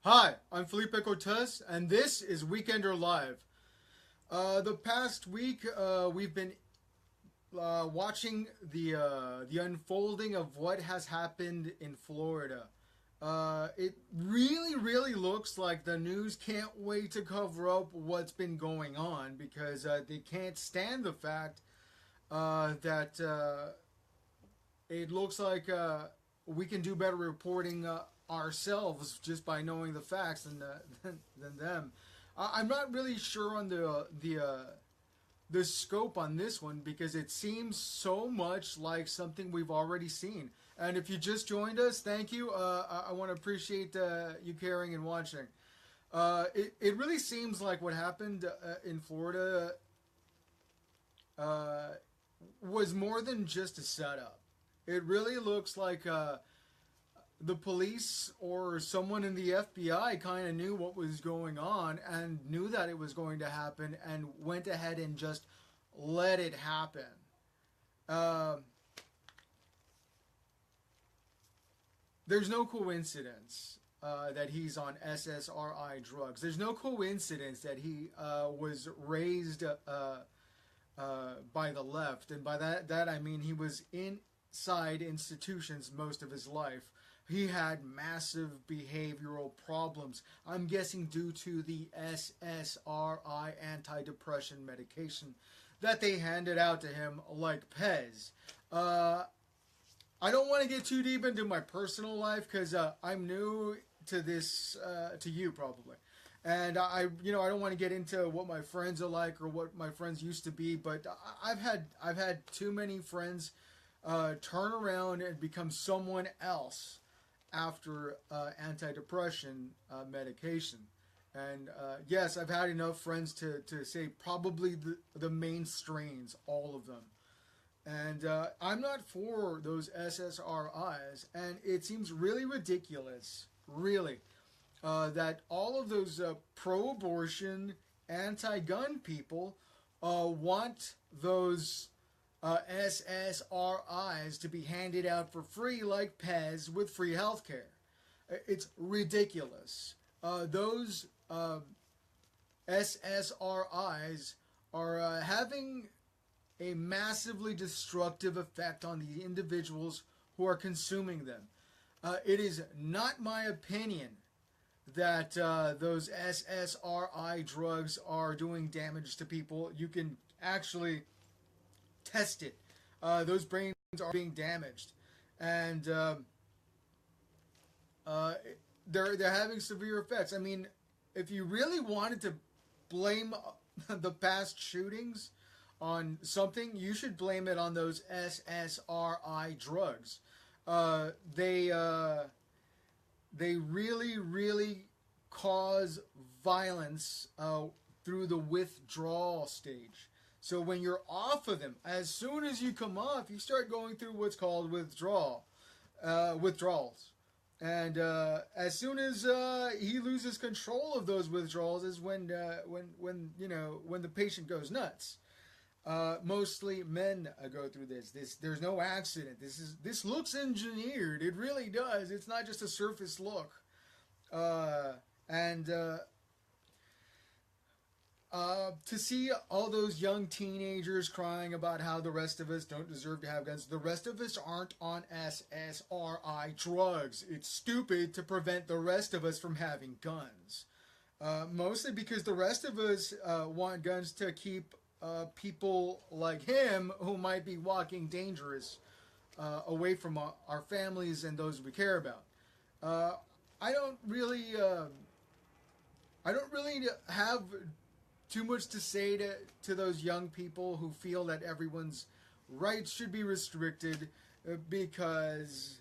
Hi, I'm Felipe Cortes, and this is Weekender Live. The past week, we've been watching the unfolding of what has happened in Florida. It really looks like the news can't wait to cover up what's been going on because they can't stand the fact that it looks like we can do better reporting ourselves just by knowing the facts than them. I'm not really sure on the scope on this one because it seems so much like something we've already seen. And if you just joined us, thank you. I want to appreciate you caring and watching. It really seems like what happened in Florida was more than just a setup. It really looks like the police or someone in the FBI kind of knew what was going on and knew that it was going to happen and went ahead and just let it happen. There's no coincidence that he's on SSRI drugs. There's no coincidence that he was raised by the left, and by that I mean he was inside institutions most of his life. He had massive behavioral problems. I'm guessing due to the SSRI antidepressant medication that they handed out to him like Pez. I don't want to get too deep into my personal life because I'm new to this, to you probably. And I don't want to get into what my friends are like or what my friends used to be, but I've had too many friends turn around and become someone else after antidepressant medication. And yes, I've had enough friends to say probably the main strains, all of them. And I'm not for those SSRIs, and it seems really ridiculous, really, that all of those pro-abortion, anti-gun people want those SSRIs to be handed out for free like Pez with free healthcare. It's ridiculous. Those SSRIs are having a massively destructive effect on the individuals who are consuming them. It is not my opinion that those SSRI drugs are doing damage to people. You can actually test it. Those brains are being damaged, and they're having severe effects. I mean, if you really wanted to blame the past shootings on something, you should blame it on those SSRI drugs. They really cause violence through the withdrawal stage. So when you're off of them, as soon as you come off, you start going through what's called withdrawals. And as soon as he loses control of those withdrawals is when the patient goes nuts. Mostly men go through this. There's no accident. This looks engineered. It really does. It's not just a surface look. To see all those young teenagers crying about how the rest of us don't deserve to have guns. The rest of us aren't on SSRI drugs. It's stupid to prevent the rest of us from having guns. Mostly because the rest of us want guns to keep people like him who might be walking dangerous away from our families and those we care about. I don't really have too much to say to those young people who feel that everyone's rights should be restricted because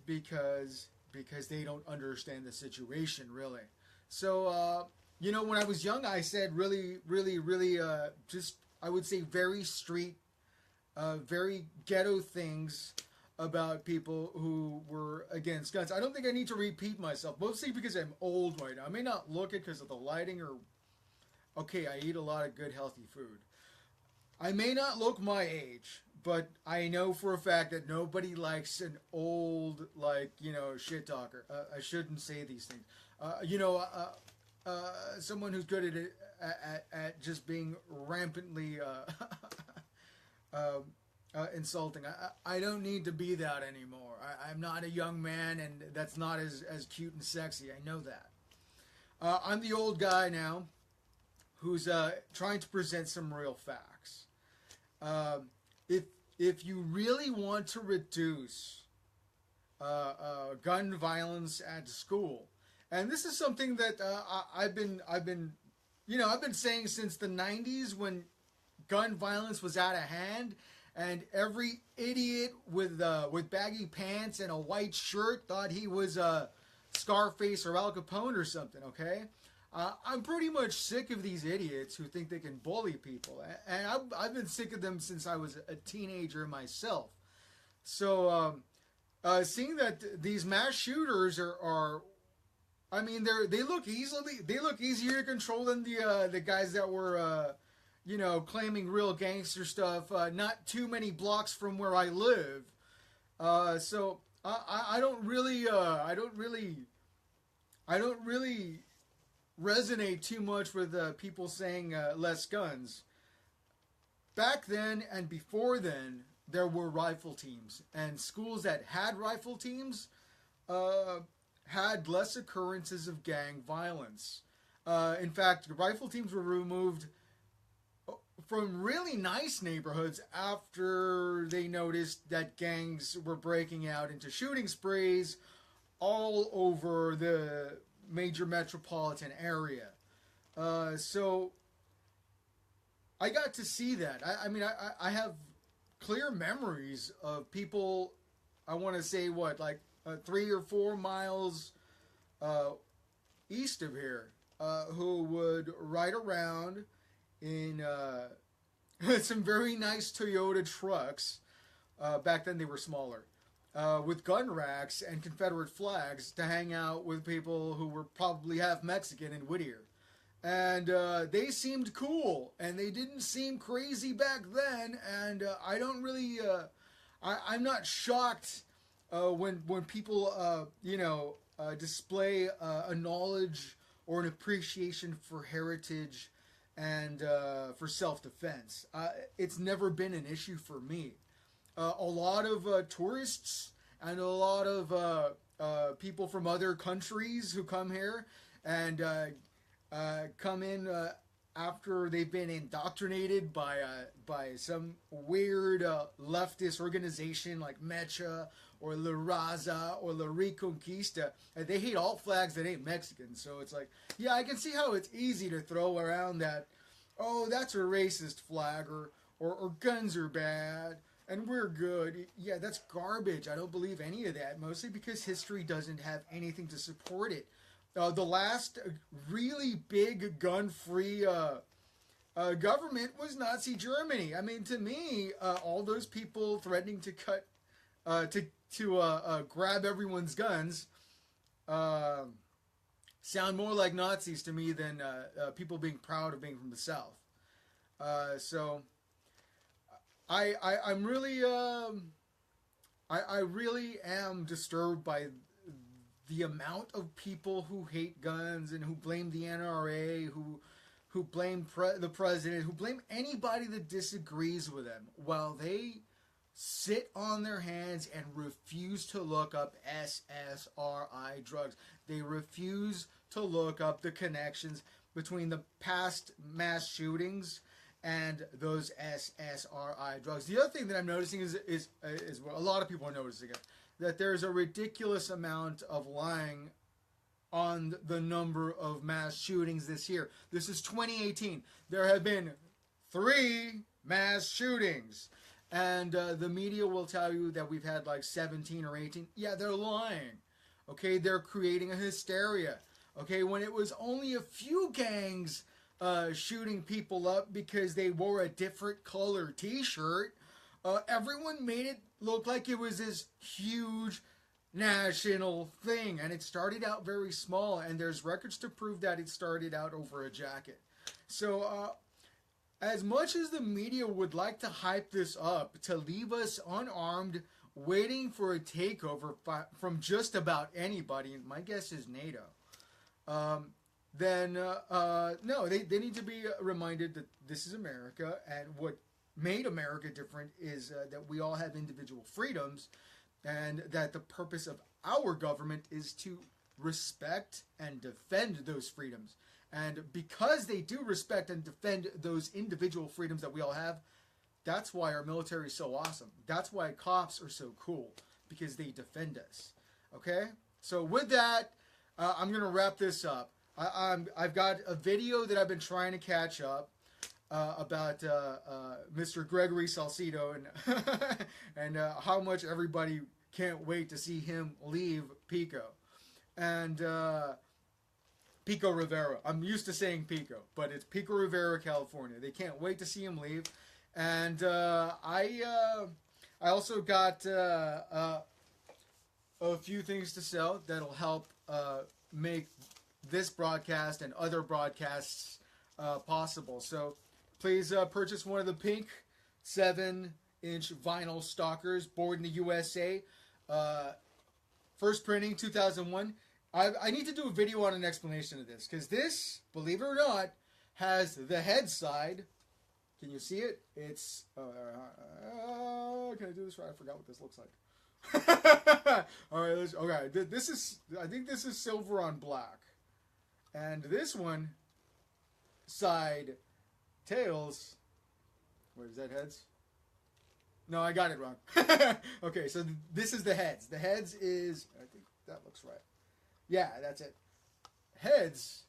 they don't understand the situation, really. So, when I was young, I said really, just, I would say very street, very ghetto things about people who were against guns. I don't think I need to repeat myself, mostly because I'm old right now. I may not look it because of the lighting or... Okay, I eat a lot of good, healthy food. I may not look my age, but I know for a fact that nobody likes an old, like, shit talker. I shouldn't say these things. Someone who's good at it, at just being rampantly insulting. I don't need to be that anymore. I'm not a young man, and that's not as cute and sexy. I know that. I'm the old guy now who's trying to present some real facts. If you really want to reduce gun violence at school, and this is something that I've been saying since the 90s, when gun violence was out of hand, and every idiot with baggy pants and a white shirt thought he was Scarface or Al Capone or something. Okay. I'm pretty much sick of these idiots who think they can bully people. And I've been sick of them since I was a teenager myself. So, seeing that these mass shooters are I mean, they look easier to control than the guys that were, claiming real gangster stuff, not too many blocks from where I live. So I don't really resonate too much with people saying less guns. Back then and before then, there were rifle teams, and schools that had rifle teams had less occurrences of gang violence. In fact, rifle teams were removed from really nice neighborhoods after they noticed that gangs were breaking out into shooting sprees all over the major metropolitan area. So I got to see that. I have clear memories of people, I want to say 3 or 4 miles east of here, who would ride around in some very nice Toyota trucks. Back then they were smaller. With gun racks and Confederate flags to hang out with people who were probably half Mexican in Whittier. And they seemed cool, and they didn't seem crazy back then, and I don't really... I'm not shocked when people, display a knowledge or an appreciation for heritage and for self-defense. It's never been an issue for me. A lot of tourists and a lot of people from other countries who come here and come in after they've been indoctrinated by some weird leftist organization like Mecha or La Raza or La Reconquista. And they hate all flags that ain't Mexican. So it's like, yeah, I can see how it's easy to throw around that, oh, that's a racist flag, or guns are bad and we're good. Yeah, that's garbage. I don't believe any of that, mostly because history doesn't have anything to support it. The last really big gun-free government was Nazi Germany. I mean, to me, all those people threatening to grab everyone's guns sound more like Nazis to me than people being proud of being from the South. So I'm really I really am disturbed by the amount of people who hate guns and who blame the NRA, who blame the president, who blame anybody that disagrees with them, while they sit on their hands and refuse to look up SSRI drugs. They refuse to look up the connections between the past mass shootings and those SSRI drugs. The other thing that I'm noticing is what a lot of people are noticing it, that there's a ridiculous amount of lying on the number of mass shootings this year. This is 2018. There have been 3 mass shootings. And the media will tell you that we've had like 17 or 18. Yeah, they're lying. Okay, they're creating a hysteria. Okay, when it was only a few gangs shooting people up because they wore a different color t-shirt, everyone made it look like it was this huge national thing. And it started out very small, and there's records to prove that it started out over a jacket. So as much as the media would like to hype this up to leave us unarmed, waiting for a takeover from just about anybody, and my guess is NATO, no, they need to be reminded that this is America, and what made America different is that we all have individual freedoms, and that the purpose of our government is to respect and defend those freedoms. And because they do respect and defend those individual freedoms that we all have, that's why our military is so awesome. That's why cops are so cool, because they defend us. Okay? So with that, I'm going to wrap this up. I've got a video that I've been trying to catch up about Mr. Gregory Salcido and how much everybody can't wait to see him leave Pico. And Pico Rivera. I'm used to saying Pico, but it's Pico Rivera, California. They can't wait to see him leave. And I also got a few things to sell that'll help make this broadcast and other broadcasts possible. So please purchase one of the pink 7-inch vinyl stalkers, Born in the USA. First printing, 2001. I need to do a video on an explanation of this, because this, believe it or not, has the head side. Can you see it? It's, can I do this right? I forgot what this looks like. All right, okay. This is, I think this is silver on black. And this one, side, tails, where is that, heads? No, I got it wrong. Okay, so this is the heads. The heads is, I think that looks right. Yeah, that's it. Heads.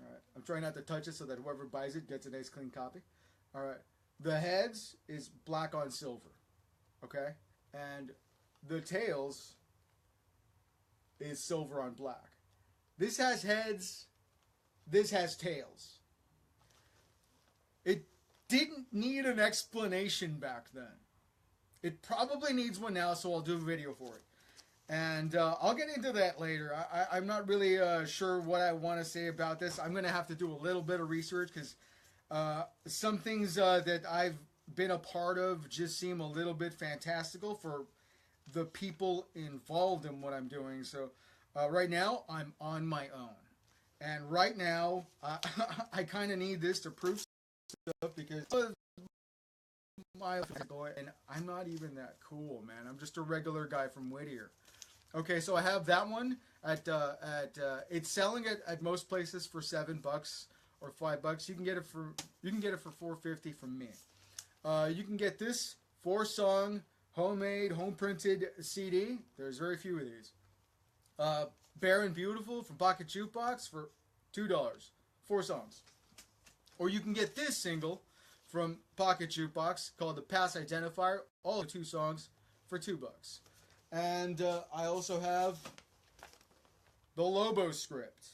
All right. I'm trying not to touch it so that whoever buys it gets a nice clean copy. All right. The heads is black on silver. Okay? And the tails is silver on black. This has heads. This has tails. It didn't need an explanation back then. It probably needs one now, so I'll do a video for it. And I'll get into that later. I'm not really sure what I want to say about this. I'm going to have to do a little bit of research, because some things that I've been a part of just seem a little bit fantastical for the people involved in what I'm doing. So right now, I'm on my own. And right now, I kind of need this to prove stuff, because and I'm not even that cool, man. I'm just a regular guy from Whittier. Okay, so I have that one at it's selling at most places for $7 or $5. You can get it for $4.50 from me. You can get this 4-song homemade, home printed CD. There's very few of these. Bare and Beautiful from Pocket Jukebox for $2, 4 songs. Or you can get this single from Pocket Jukebox called The Pass Identifier, all 2 songs for $2. And I also have the Lobo script.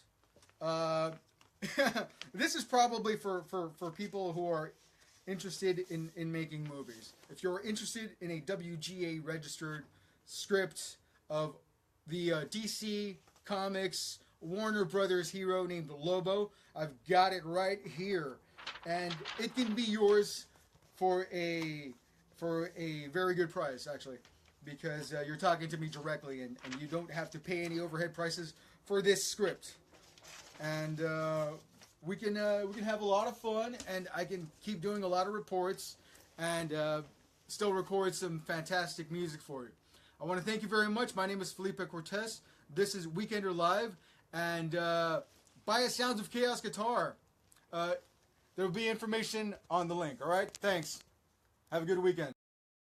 This is probably for people who are interested in making movies. If you're interested in a WGA registered script of the DC Comics Warner Brothers hero named Lobo, I've got it right here. And it can be yours for a very good price, actually. Because you're talking to me directly, and you don't have to pay any overhead prices for this script. And we can have a lot of fun, and I can keep doing a lot of reports, and still record some fantastic music for you. I want to thank you very much. My name is Felipe Cortes. This is Weekender Live, and buy a Sounds of Chaos guitar. There will be information on the link, all right? Thanks. Have a good weekend.